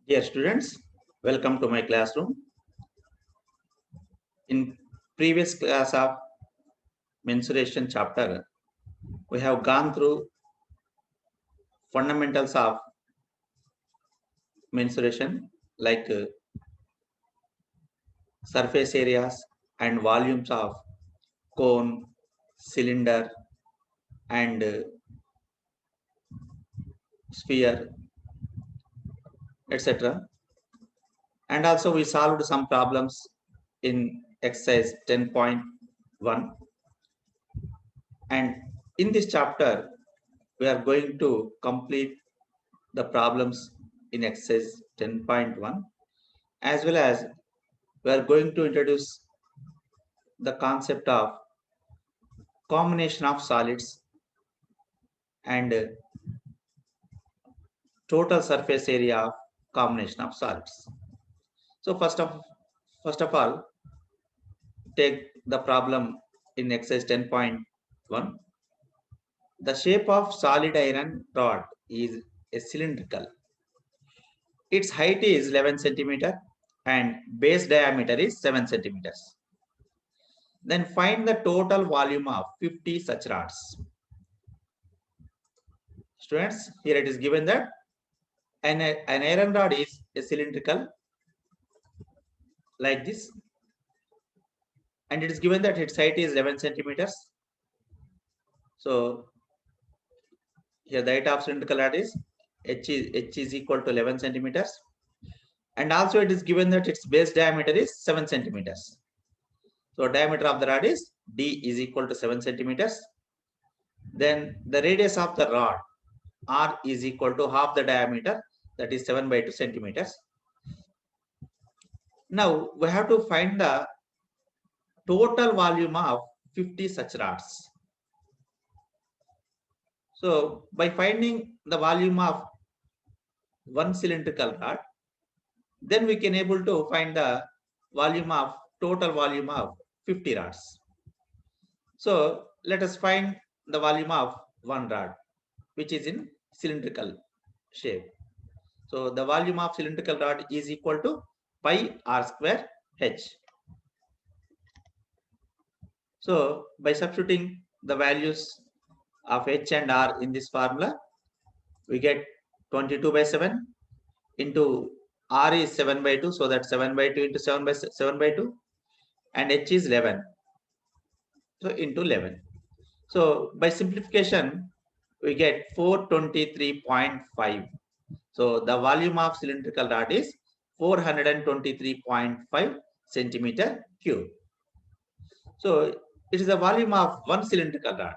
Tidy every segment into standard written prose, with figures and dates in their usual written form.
Dear students, welcome to my classroom. In previous class of mensuration chapter, we have gone through fundamentals of mensuration like surface areas and volumes of cone, cylinder and sphere, etc. And also we solved some problems in exercise 10.1. And in this chapter, we are going to complete the problems in exercise 10.1, as well as we are going to introduce the concept of combination of solids and total surface area of combination of solids. So first of all, take the problem in exercise 10.1. The shape of solid iron rod is a cylindrical. Its height is 11 centimeter and base diameter is 7 centimeters. Then find the total volume of 50 such rods. Students, here it is given that an iron rod is a cylindrical like this, and it is given that its height is 11 centimeters. So here the height of cylindrical rod is h is equal to 11 centimeters, and also it is given that its base diameter is 7 centimeters. So diameter of the rod is d is equal to 7 centimeters. Then the radius of the rod r is equal to half the diameter, that is 7/2 centimeters. Now we have to find the total volume of 50 such rods. So by finding the volume of one cylindrical rod, then we can able to find the total volume of 50 rods. So let us find the volume of one rod, which is in cylindrical shape. So the volume of cylindrical rod is equal to pi r square h. So by substituting the values of h and r in this formula, we get 22/7 into r is 7/2, so that 7/2 into 7/2, and h is 11, so into 11. So by simplification, we get 423.5. So the volume of cylindrical rod is 423.5 centimeter cube. So it is the volume of one cylindrical rod.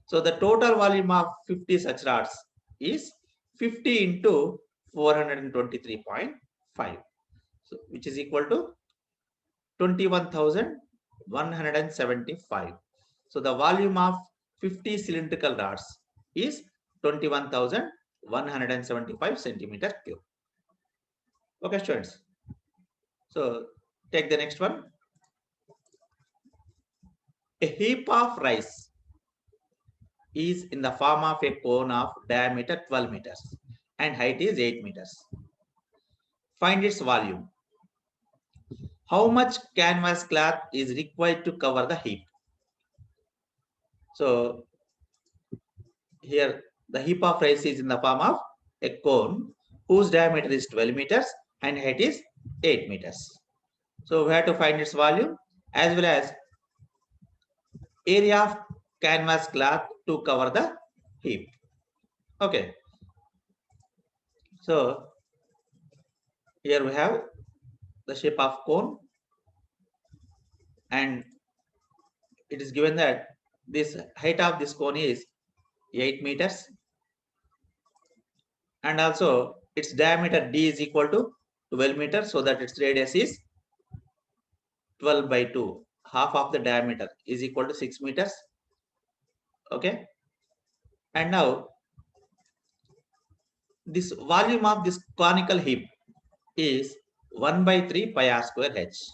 So the total volume of 50 such rods is 50 into 423.5, so which is equal to 21,175. So the volume of 50 cylindrical rods is 21,175 centimeter cube. Okay, students. So take the next one. A heap of rice is in the form of a cone of diameter 12 meters and height is 8 meters. Find its volume. How much canvas cloth is required to cover the heap? So here the heap of rice is in the form of a cone whose diameter is 12 meters and height is 8 meters. So we have to find its volume as well as area of canvas cloth to cover the heap. Okay. So here we have the shape of cone, and it is given that this height of this cone is 8 meters, and also its diameter d is equal to 12 meters, so that its radius is 12/2. Half of the diameter is equal to 6 meters. Okay, and now this volume of this conical heap is 1/3 pi r square h,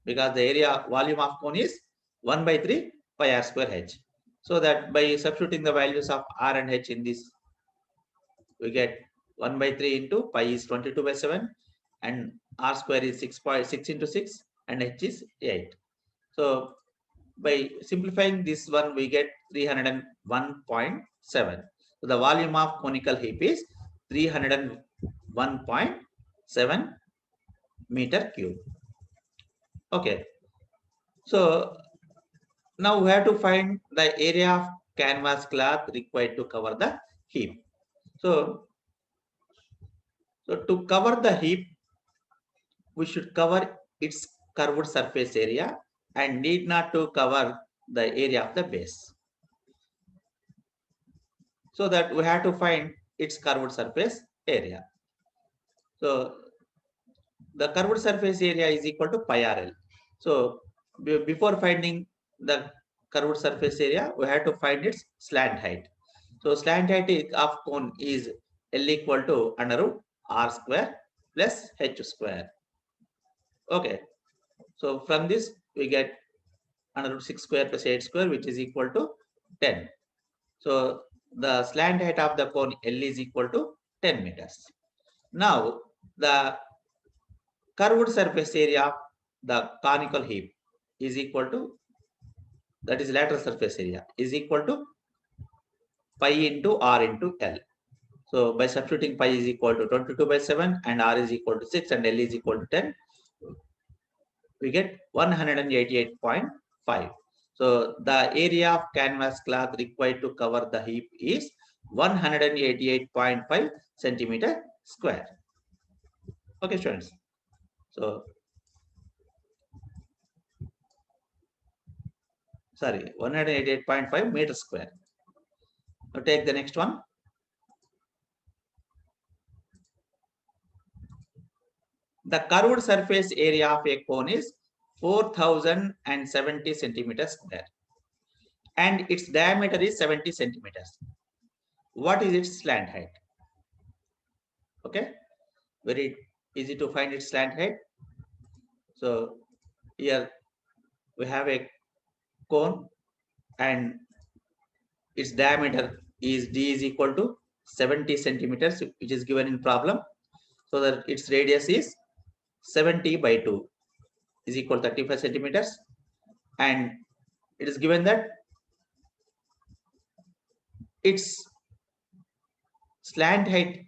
because the area volume of cone is 1/3 pi r square h. So that by substituting the values of r and h in this, we get 1 by 3 into pi is 22 by 7 and r square is 6.6 into 6 and h is 8. So by simplifying this one, we get 301.7. So the volume of conical heap is 301.7 meter cube. Okay. So now we have to find the area of canvas cloth required to cover the heap. So to cover the heap, we should cover its curved surface area and need not to cover the area of the base. So that we have to find its curved surface area. So the curved surface area is equal to pi RL. So before finding the curved surface area, we have to find its slant height. So slant height of cone is L equal to under root R square plus H square. Okay. So from this we get under root 6 square plus 8 square, which is equal to 10. So the slant height of the cone L is equal to 10 meters. Now the curved surface area of the conical heap is equal to, that is lateral surface area, is equal to pi into R into L. So by substituting pi is equal to 22 by 7 and R is equal to 6 and L is equal to 10, we get 188.5. So the area of canvas cloth required to cover the heap is 188.5 centimeter square. Okay, students. So, sorry, 188.5 meters square. Now take the next one. The curved surface area of a cone is 4070 centimeters square and its diameter is 70 centimeters. What is its slant height? Okay, very easy to find its slant height. So here we have a cone and its diameter is d is equal to 70 centimeters, which is given in problem. So that its radius is 70 by 2 is equal to 35 centimeters, and it is given that its slant height,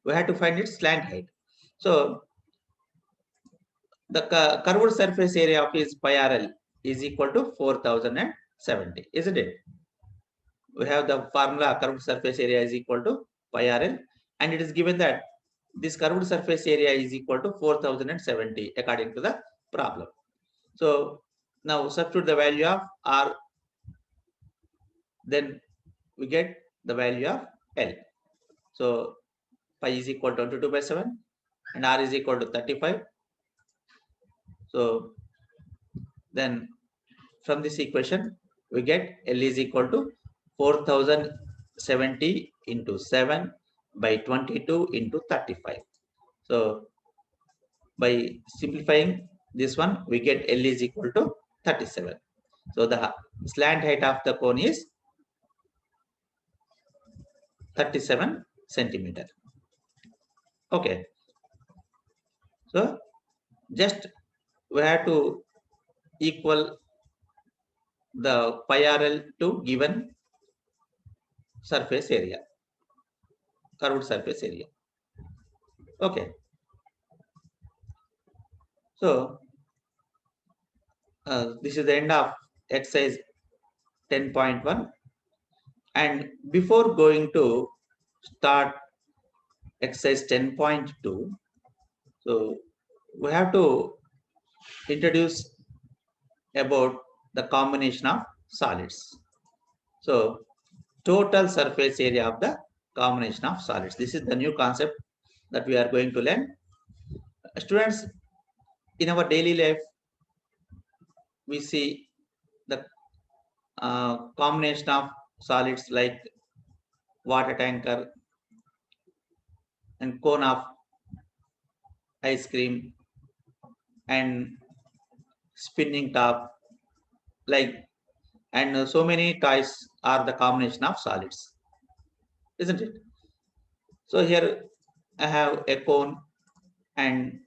we have to find its slant height. So the curved surface area of is pi RL is equal to 4070, isn't it? We have the formula curved surface area is equal to pi RL, and it is given that this curved surface area is equal to 4070 according to the problem. So now substitute the value of R, then we get the value of L. So pi is equal to 22 by 7 and R is equal to 35. So then from this equation we get L is equal to 4070 into 7 by 22 into 35. So by simplifying this one, we get L is equal to 37. So the slant height of the cone is 37 centimeter. Okay. So just we have to equal the pi RL to given surface area, curved surface area. Okay. So this is the end of exercise 10.1, and before going to start exercise 10.2, so we have to introduce about the combination of solids. So total surface area of the combination of solids. This is the new concept that we are going to learn. Students, in our daily life, we see the combination of solids like water tanker and cone of ice cream and spinning top, like, and so many toys are the combination of solids, isn't it? So here I have a cone and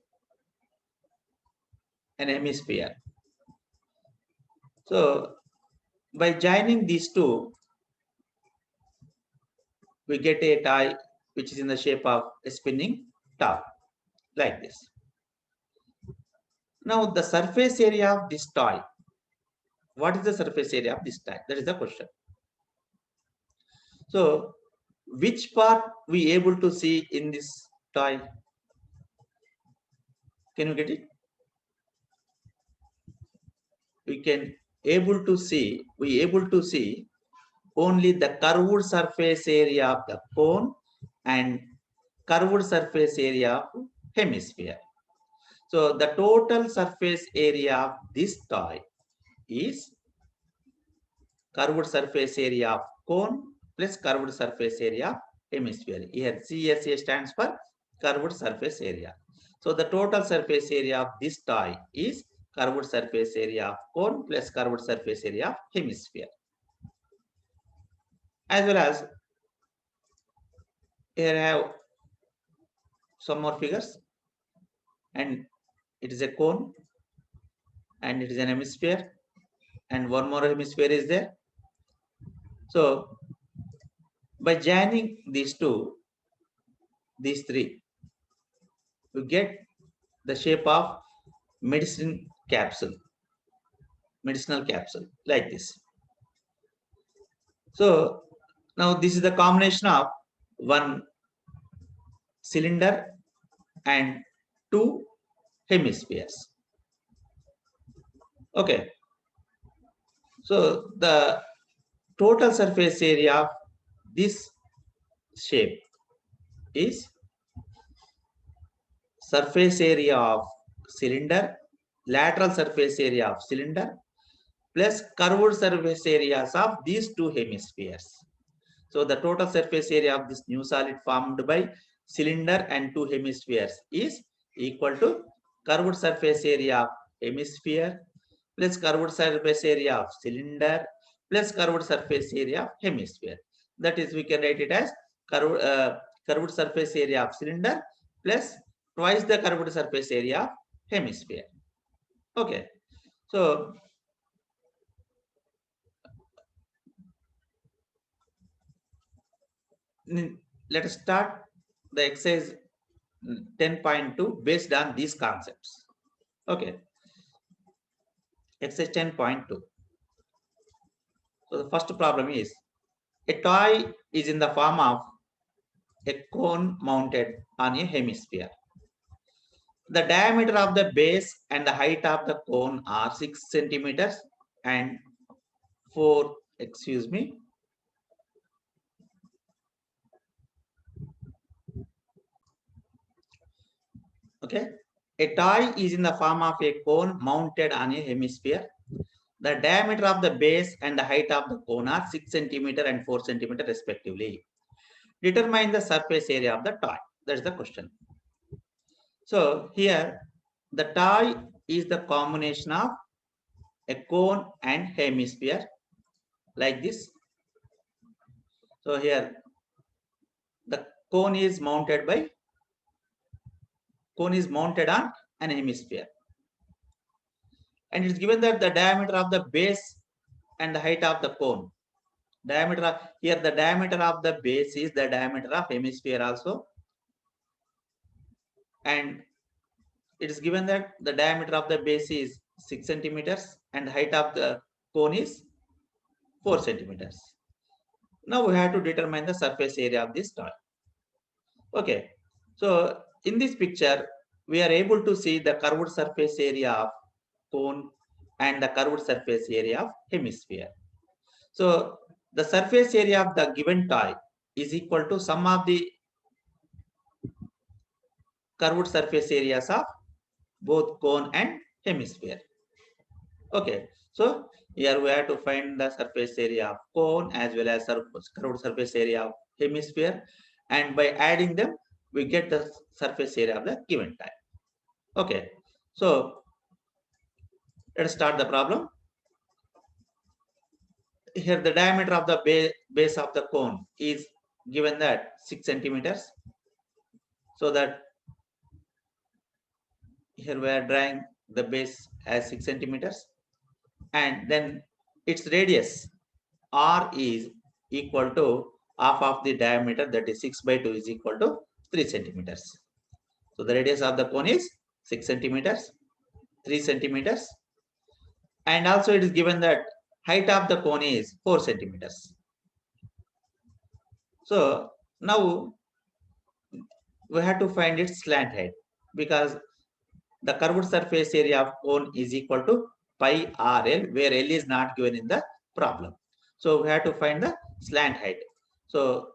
an hemisphere. So by joining these two, we get a toy which is in the shape of a spinning top, like this. Now the surface area of this toy. What is the surface area of this toy? That is the question. So which part we able to see in this toy? Can you get it? We able to see only the curved surface area of the cone and curved surface area of hemisphere. So the total surface area of this toy is curved surface area of cone plus curved surface area of hemisphere. Here CSA stands for curved surface area. So the total surface area of this toy is curved surface area of cone plus curved surface area of hemisphere. As well as here I have some more figures, and it is a cone and it is an hemisphere and one more hemisphere is there. So by joining these three, we get the shape of medicinal capsule like this. So now this is the combination of one cylinder and two hemispheres. Okay. So the total surface area of this shape is surface area of cylinder, lateral surface area of cylinder, plus curved surface areas of these two hemispheres. So the total surface area of this new solid formed by cylinder and two hemispheres is equal to curved surface area of hemisphere plus curved surface area of cylinder plus curved surface area of hemisphere. That is, we can write it as curved surface area of cylinder plus twice the curved surface area of hemisphere. Okay. So let us start the exercise 10.2 based on these concepts. Okay. Exercise 10.2. So the first problem is a toy is in the form of a cone mounted on a hemisphere. The diameter of the base and the height of the cone are 6 centimeters and 4, excuse me. Okay. A toy is in the form of a cone mounted on a hemisphere. The diameter of the base and the height of the cone are 6 centimeter and 4 centimeter respectively. Determine the surface area of the toy. That's the question. So here the toy is the combination of a cone and hemisphere like this. So here the cone is mounted on an hemisphere. And it is given that the diameter of the base and the height of the cone. Here the diameter of the base is the diameter of hemisphere also. And it is given that the diameter of the base is 6 centimeters and the height of the cone is 4 centimeters. Now we have to determine the surface area of this toy. Okay. So in this picture, we are able to see the curved surface area of cone and the curved surface area of hemisphere. So the surface area of the given toy is equal to sum of the curved surface areas of both cone and hemisphere. Okay, so here we have to find the surface area of cone as well as curved surface area of hemisphere, and by adding them we get the surface area of the given type. Okay, so let's start the problem. Here the diameter of the base of the cone is given that 6 centimeters So that here we are drawing the base as 6 centimeters, and then its radius R is equal to half of the diameter, that is 6 by 2 is equal to 3 centimeters. So the radius of the cone is 6 centimeters, 3 centimeters, and also it is given that height of the cone is 4 centimeters. So now we have to find its slant height, because the curved surface area of cone is equal to pi RL, where L is not given in the problem. So we have to find the slant height. So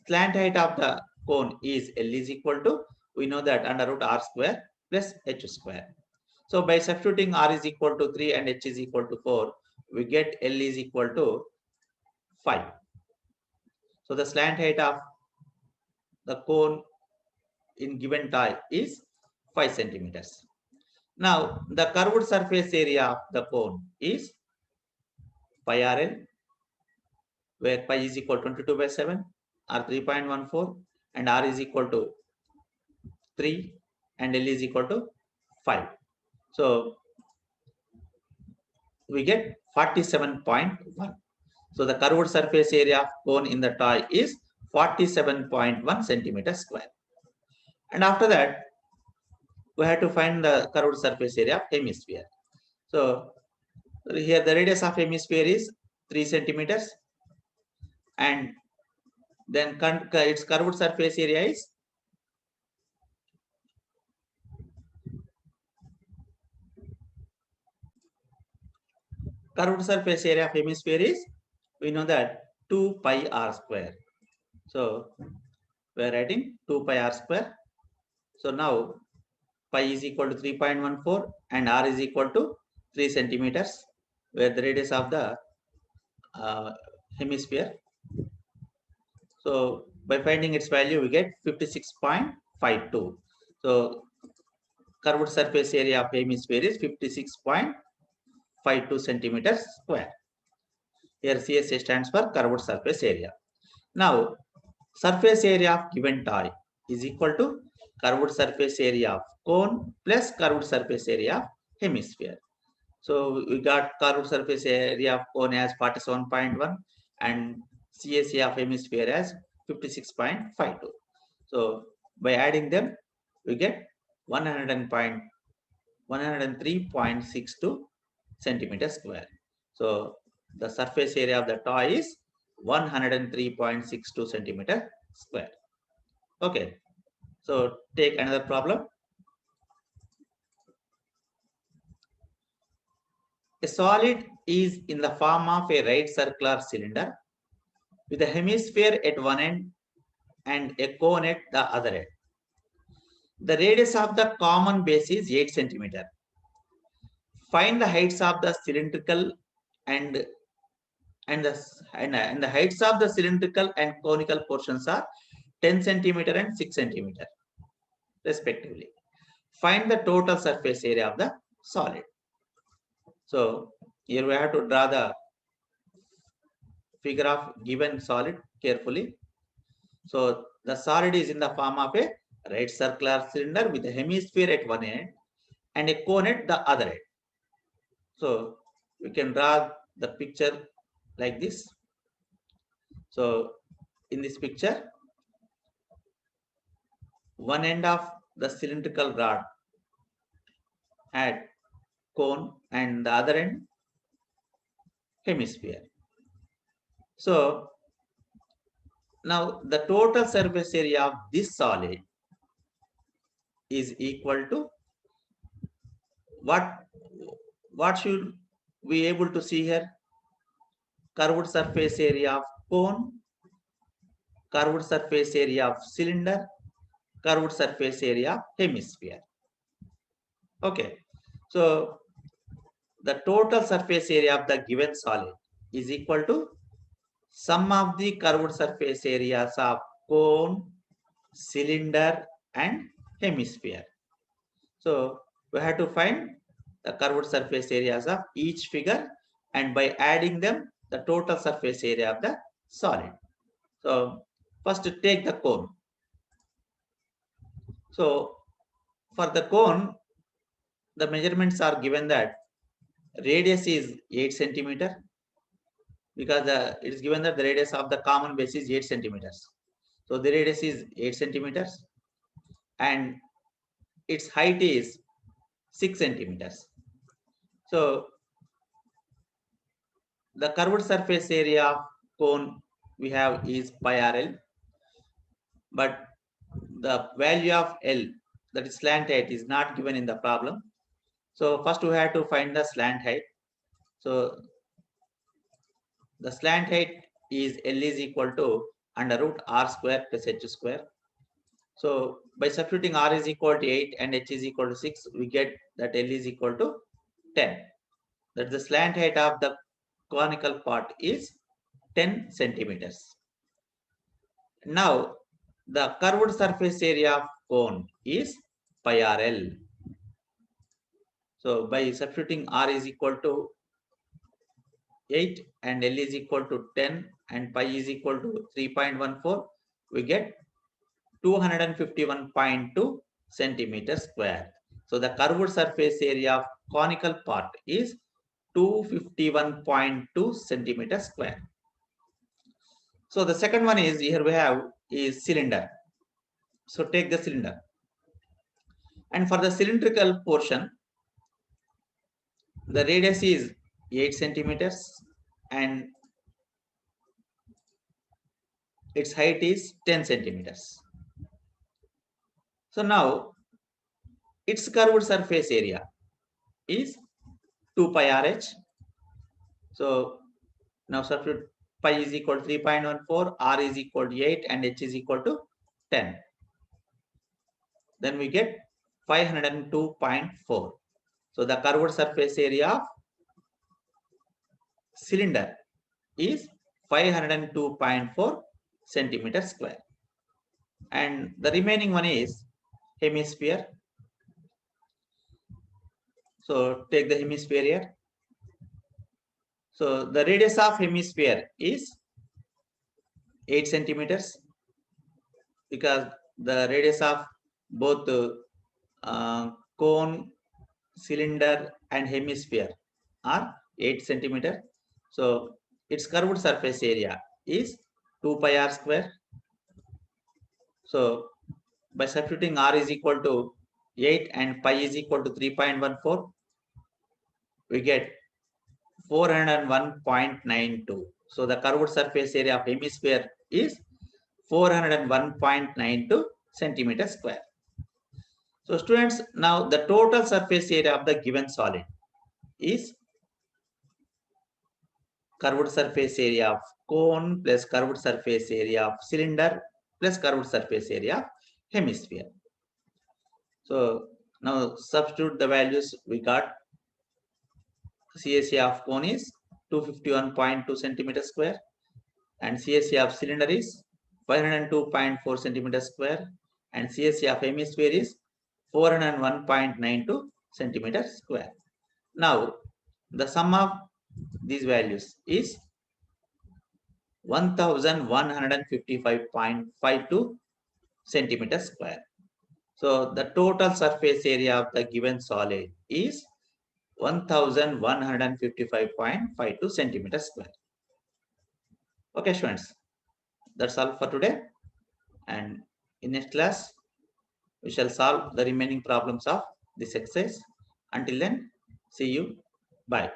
slant height of the cone is L is equal to, we know that under root R square plus H square. So by substituting R is equal to 3 and H is equal to 4, we get L is equal to 5. So the slant height of the cone in given tie is 5 centimeters. Now the curved surface area of the cone is pi RL, where pi is equal to 22 by 7 or 3.14, and R is equal to 3 and L is equal to 5. So we get 47.1. So the curved surface area of cone in the toy is 47.1 centimeter square. And after that, we have to find the curved surface area of hemisphere. So here the radius of hemisphere is 3 centimeters, and then its curved surface area is hemisphere is, we know that 2 pi r square. So we are writing 2 pi r square. So now pi is equal to 3.14 and r is equal to 3 centimeters, where the radius of the hemisphere. So by finding its value, we get 56.52. So curved surface area of hemisphere is 56.52 centimeters square. Here CSA stands for curved surface area. Now surface area of given toy is equal to curved surface area of cone plus curved surface area of hemisphere. So we got curved surface area of cone as 47.1 and CSA of hemisphere as 56.52. So by adding them, we get 103.62 centimeters square. So the surface area of the toy is 103.62 centimeter square. Okay. So take another problem. A solid is in the form of a right circular cylinder with a hemisphere at one end and a cone at the other end. The radius of the common base is 8 centimeter. Find the heights of the cylindrical and the heights of the cylindrical and conical portions are 10 centimeter and 6 centimeter respectively. Find the total surface area of the solid. So here we have to draw the figure of given solid carefully. So the solid is in the form of a right circular cylinder with a hemisphere at one end and a cone at the other end. So we can draw the picture like this. So in this picture, one end of the cylindrical rod had cone and the other end hemisphere. So now the total surface area of this solid is equal to what should we able to see here? Curved surface area of cone, curved surface area of cylinder, curved surface area of hemisphere. Okay, so the total surface area of the given solid is equal to sum of the curved surface areas of cone, cylinder and hemisphere. So we have to find the curved surface areas of each figure, and by adding them, the total surface area of the solid. So first take the cone. So for the cone, the measurements are given that radius is 8 centimeter, because it is given that the radius of the common base is 8 centimeters. So the radius is 8 centimeters and its height is 6 centimeters. So the curved surface area of cone we have is pi RL, but the value of L, that is slant height, is not given in the problem. So first we have to find the slant height. So the slant height is L is equal to under root R square plus H square. So by substituting R is equal to 8 and H is equal to 6, we get that L is equal to 10. That the slant height of the conical part is 10 centimeters. Now the curved surface area of cone is pi RL. So by substituting R is equal to 8 and L is equal to 10 and pi is equal to 3.14, we get 251.2 centimeters square. So the curved surface area of conical part is 251.2 centimeters square. So the second one is, here we have is cylinder. So take the cylinder, and for the cylindrical portion, the radius is 8 centimeters and its height is 10 centimeters. So now its curved surface area is 2 pi RH. So now substitute pi is equal to 3.14, R is equal to 8 and H is equal to 10. Then we get 502.4. So the curved surface area of cylinder is 502.4 centimeters square. And the remaining one is hemisphere. So take the hemisphere here. So the radius of hemisphere is 8 centimeters, because the radius of both cone, cylinder and hemisphere are 8 centimeter. So its curved surface area is 2 pi R square. So by substituting R is equal to 8 and pi is equal to 3.14, we get 401.92. So the curved surface area of hemisphere is 401.92 centimeters square. So students, now the total surface area of the given solid is curved surface area of cone plus curved surface area of cylinder plus curved surface area of hemisphere. So now substitute the values we got. CSA of cone is 251.2 centimeters square and CSA of cylinder is 502.4 centimeters square and CSA of hemisphere is 401.92 centimeters square. Now the sum of these values is 1155.52 centimeters square. So the total surface area of the given solid is 1155.52 centimeters square. Okay, students, that's all for today. And in next class, we shall solve the remaining problems of this exercise. Until then, see you. Bye.